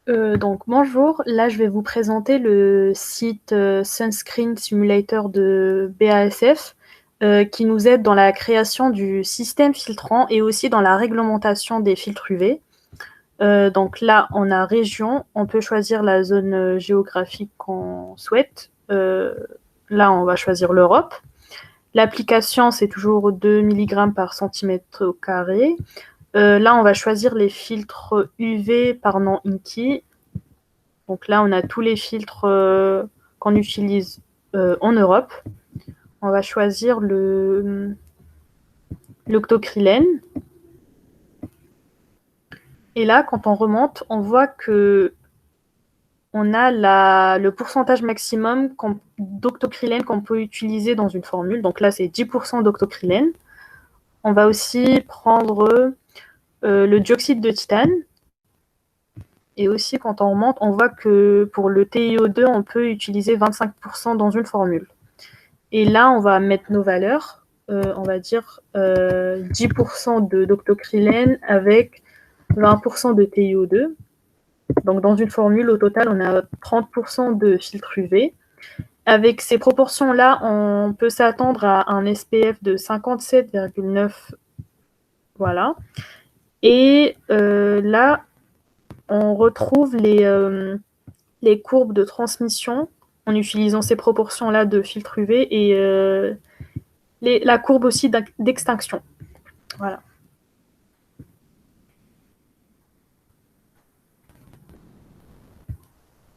Donc bonjour, là je vais vous présenter le site Sunscreen Simulator de BASF qui nous aide dans la création du système filtrant et aussi dans la réglementation des filtres UV. Donc là on a région, on peut choisir la zone géographique qu'on souhaite. Là on va choisir l'Europe. L'application c'est toujours 2 mg par centimètre carré. Là on va choisir les filtres UV par nom INCI. Donc là, on a tous les filtres qu'on utilise en Europe. On va choisir l'octocrylène. Et là, quand on remonte, on voit que on a le pourcentage maximum d'octocrylène qu'on peut utiliser dans une formule. Donc là, c'est 10% d'octocrylène. On va aussi prendre le dioxyde de titane. Et aussi, quand on remonte, on voit que pour le TiO2, on peut utiliser 25% dans une formule. Et là, on va mettre nos valeurs. On va dire 10% d'octocrylène avec 20% de TiO2. Donc, dans une formule, au total, on a 30% de filtre UV. Avec ces proportions-là, on peut s'attendre à un SPF de 57,9. Voilà. Et là, on retrouve les courbes de transmission en utilisant ces proportions-là de filtre UV et la courbe aussi d'extinction. Voilà.